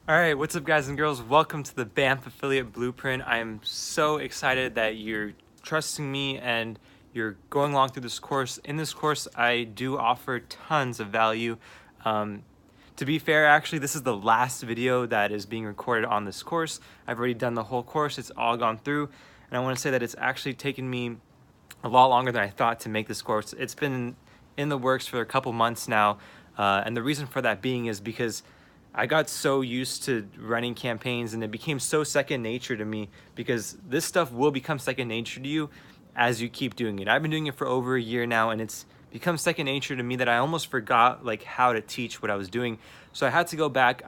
Alright, what's up guys and girls? Welcome to the BAMF Affiliate Blueprint. I am so excited that you're trusting me and you're going along through this course. In this course, I do offer tons of value. To be fair, actually, this is the last video that is being recorded on this course. I've already done the whole course. It's all gone through. And I want to say that it's actually taken me a lot longer than I thought to make this course. It's been in the works for a couple months now. And the reason for that being is because I got so used to running campaigns and it became so second nature to me, because this stuff will become second nature to you as you keep doing it. I've been doing it for over a year now and it's become second nature to me that I almost forgot like how to teach what I was doing. So I had to go back.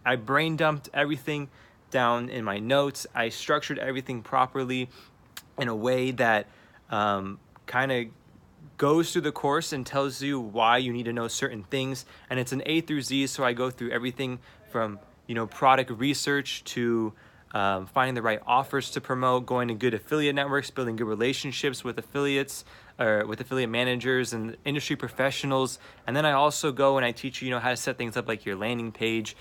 I brain dumped everything down in my notes. I structured everything properly in a way that kind of goes through the course and tells you why you need to know certain things. And it's an A through Z, so I go through everything from product research to finding the right offers to promote, going to good affiliate networks, building good relationships with affiliates or with affiliate managers and industry professionals. And then I also go and I teach you how to set things up like your landing page,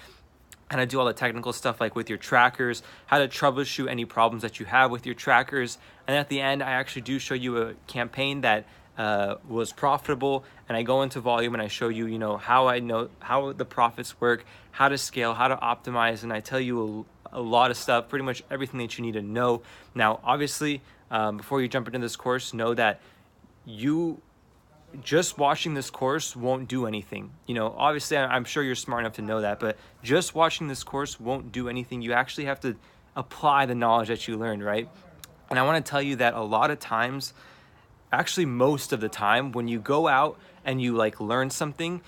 how to do all the technical stuff like with your trackers, how to troubleshoot any problems that you have with your trackers. And at the end, I actually do show you a campaign that was profitable, and I go into volume and I show you, how I know how the profits work, how to scale, how to optimize, and I tell you a lot of stuff, pretty much everything that you need to know. Now, obviously, before you jump into this course, know that you just watching this course won't do anything. Obviously, I'm sure you're smart enough to know that, but just watching this course won't do anything. You actually have to apply the knowledge that you learned, right? And I want to tell you that a lot of times, actually most of the time, when you go out and you learn something,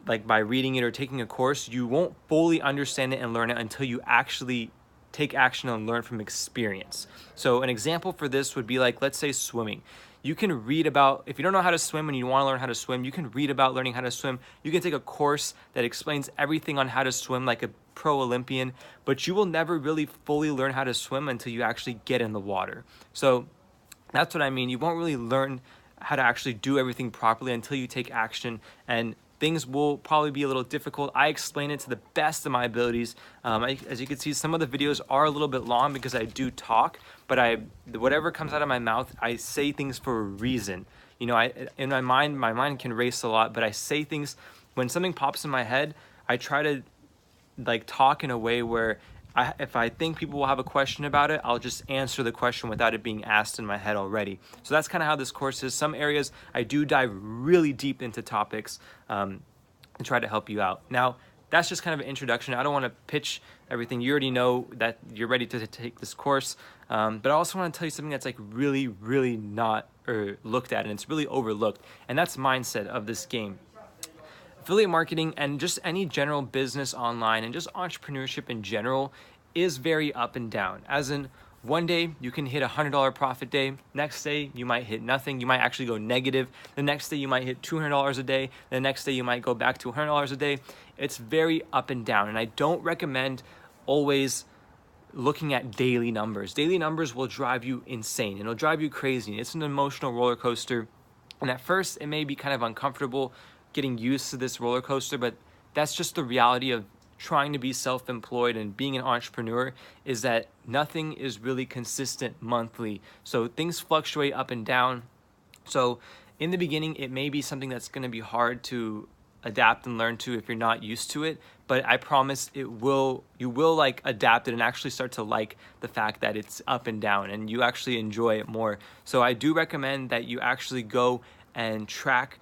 like by reading it or taking a course, you won't fully understand it and learn it until you actually take action and learn from experience. So an example for this would be let's say swimming. You can read about, if you don't know how to swim and you want to learn how to swim, you can read about learning how to swim. You can take a course that explains everything on how to swim like a pro Olympian, but you will never really fully learn how to swim until you actually get in the water. So that's what I mean. You won't really learn how to actually do everything properly until you take action, and things will probably be a little difficult. I explain it to the best of my abilities. As you can see, some of the videos are a little bit long because I do talk, but whatever comes out of my mouth, I say things for a reason. In my mind can race a lot, but I say things, when something pops in my head, I try to talk in a way where if I think people will have a question about it, I'll just answer the question without it being asked in my head already. So that's kind of how this course is. Some areas I do dive really deep into topics and try to help you out. Now, that's just kind of an introduction. I don't want to pitch everything. You already know that you're ready to take this course. But I also want to tell you something that's really, really not looked at, and it's really overlooked. And that's mindset of this game. Affiliate marketing and just any general business online and just entrepreneurship in general is very up and down. As in, one day you can hit $100 profit day. Next day you might hit nothing. You might actually go negative. The next day you might hit $200 a day. The next day you might go back to $100 a day. It's very up and down, and I don't recommend always looking at daily numbers. Daily numbers will drive you insane. It'll drive you crazy. It's an emotional roller coaster, and at first it may be kind of uncomfortable getting used to this roller coaster, but that's just the reality of trying to be self-employed and being an entrepreneur, is that nothing is really consistent monthly. So things fluctuate up and down. So in the beginning, it may be something that's going to be hard to adapt and learn to if you're not used to it, but I promise you will adapt it and actually start to like the fact that it's up and down and you actually enjoy it more. So I do recommend that you actually go and track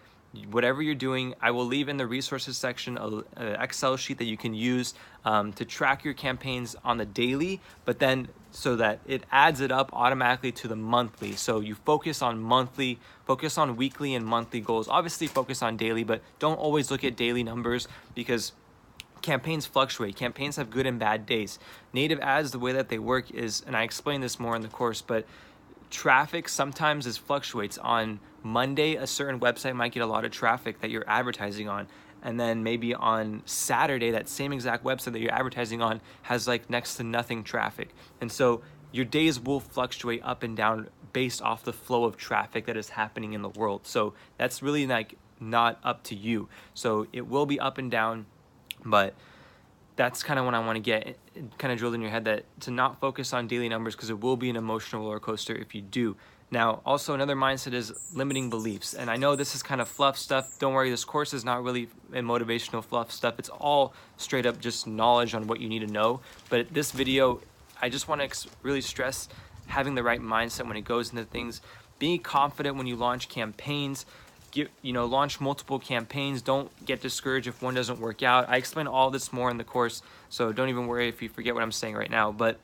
whatever you're doing. I will leave in the resources section an Excel sheet that you can use to track your campaigns on the daily, but then so that it adds it up automatically to the monthly. So you focus on monthly, focus on weekly and monthly goals. Obviously focus on daily, but don't always look at daily numbers because campaigns fluctuate. Campaigns have good and bad days. Native ads, the way that they work is, and I explain this more in the course, but traffic sometimes fluctuates. On Monday, a certain website might get a lot of traffic that you're advertising on, and then maybe on Saturday, that same exact website that you're advertising on has next to nothing traffic. And so your days will fluctuate up and down based off the flow of traffic that is happening in the world. So that's really not up to you. So it will be up and down, but that's kind of when I want to get kind of drilled in your head, that to not focus on daily numbers, because it will be an emotional roller coaster if you do. Now, also another mindset is limiting beliefs. And I know this is kind of fluff stuff. Don't worry, this course is not really a motivational fluff stuff. It's all straight up just knowledge on what you need to know. But this video, I just want to really stress having the right mindset when it goes into things. Be confident when you launch campaigns. Launch multiple campaigns. Don't get discouraged if one doesn't work out. I explain all this more in the course, so don't even worry if you forget what I'm saying right now. But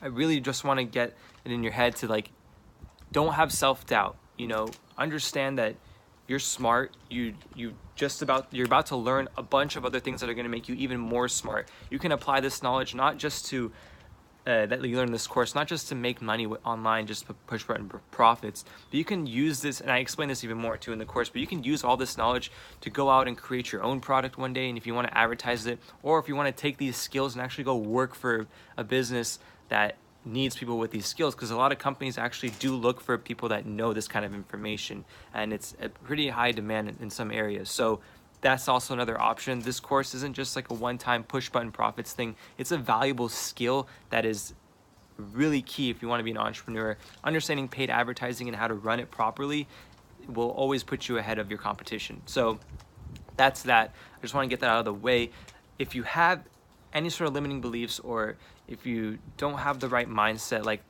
I really just want to get it in your head to like, don't have self-doubt. Understand that you're smart. You're about to learn a bunch of other things that are going to make you even more smart. You can apply this knowledge not just to that you learn in this course, not just to make money online, just to push button profits, but you can use this, and I explain this even more too in the course, but you can use all this knowledge to go out and create your own product one day, and if you want to advertise it, or if you want to take these skills and actually go work for a business that needs people with these skills, because a lot of companies actually do look for people that know this kind of information, and it's a pretty high demand in some areas. So that's also another option. This course isn't just like a one-time push button profits thing. It's a valuable skill that is really key if you want to be an entrepreneur. Understanding paid advertising and how to run it properly will always put you ahead of your competition. So that's that. I just want to get that out of the way. If you have any sort of limiting beliefs, or if you don't have the right mindset, like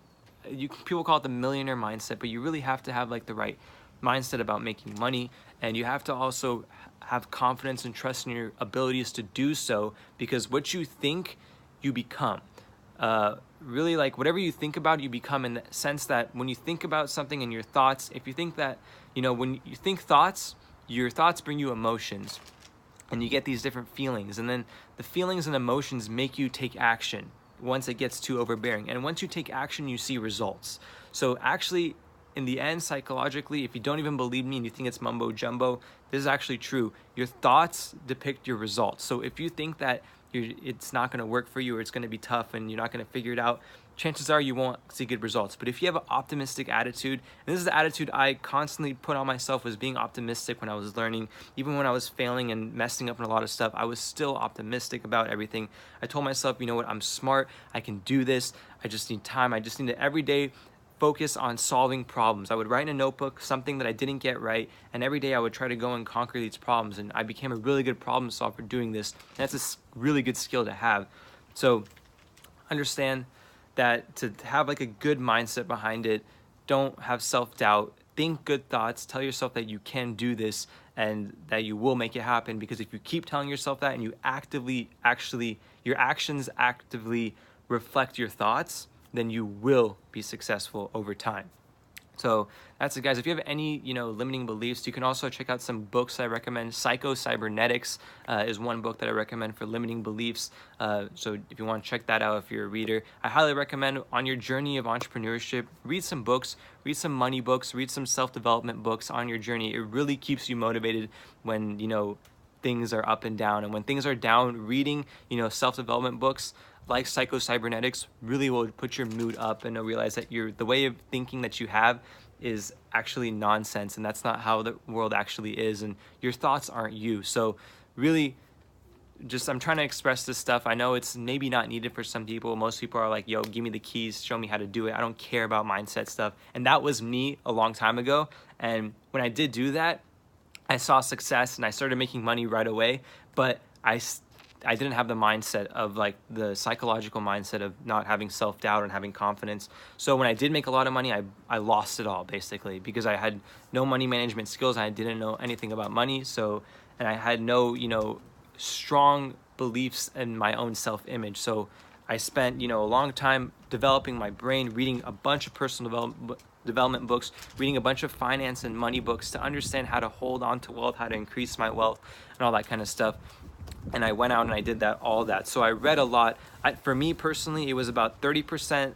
people call it the millionaire mindset, but you really have to have like the right mindset about making money, and you have to also have confidence and trust in your abilities to do so, because what you think, you become. Really, like whatever you think about, you become, in the sense that when you think about something in your thoughts, if you think that, when you think thoughts, your thoughts bring you emotions, and you get these different feelings, and then the feelings and emotions make you take action once it gets too overbearing. And once you take action, you see results. So actually, in the end, psychologically, if you don't even believe me and you think it's mumbo jumbo, this is actually true. Your thoughts depict your results. So if you think that it's not going to work for you, or it's going to be tough and you're not going to figure it out, chances are you won't see good results. But if you have an optimistic attitude, and this is the attitude I constantly put on myself, was being optimistic when I was learning. Even when I was failing and messing up in a lot of stuff, I was still optimistic about everything. I told myself, you know what, I'm smart, I can do this, I just need time, I just need to every day focus on solving problems. I would write in a notebook something that I didn't get right, and every day I would try to go and conquer these problems, and I became a really good problem solver doing this. And that's a really good skill to have. So understand that to have like a good mindset behind it, don't have self-doubt, think good thoughts, tell yourself that you can do this and that you will make it happen, because if you keep telling yourself that and you your actions actively reflect your thoughts, then you will be successful over time. So that's it, guys. If you have any, limiting beliefs, you can also check out some books I recommend. Psycho-Cybernetics is one book that I recommend for limiting beliefs. So if you want to check that out, if you're a reader, I highly recommend on your journey of entrepreneurship, read some books, read some money books, read some self-development books on your journey. It really keeps you motivated when, things are up and down. And when things are down, reading, self-development books like Psycho-Cybernetics really will put your mood up, and realize that the way of thinking that you have is actually nonsense, and that's not how the world actually is, and your thoughts aren't you. So really, I'm trying to express this stuff. I know it's maybe not needed for some people. Most people are like, yo, give me the keys, show me how to do it. I don't care about mindset stuff. And that was me a long time ago. And when I did do that, I saw success and I started making money right away, but I didn't have the mindset of like the psychological mindset of not having self-doubt and having confidence. So when I did make a lot of money, I lost it all basically, because I had no money management skills. I didn't know anything about money. And I had no, strong beliefs in my own self-image. So I spent, a long time developing my brain, reading a bunch of personal development books, reading a bunch of finance and money books to understand how to hold on to wealth, how to increase my wealth and all that kind of stuff. And I went out and I did all that. So I read a lot. For me personally, it was about 30%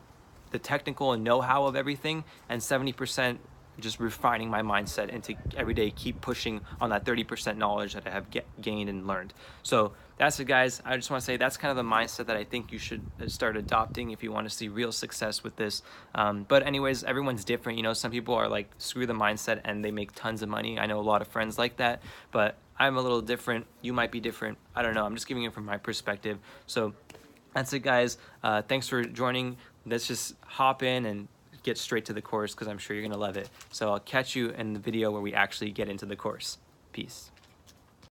the technical and know-how of everything, and 70% just refining my mindset, and to every day keep pushing on that 30% knowledge that I have gained and learned. So that's it, guys. I just want to say that's kind of the mindset that I think you should start adopting if you want to see real success with this. But anyways, everyone's different. Some people are like, screw the mindset, and they make tons of money. I know a lot of friends like that, but I'm a little different, you might be different, I don't know, I'm just giving it from my perspective. So that's it, guys. Thanks for joining. Let's just hop in and get straight to the course because I'm sure you're gonna love it. So I'll catch you in the video where we actually get into the course. Peace.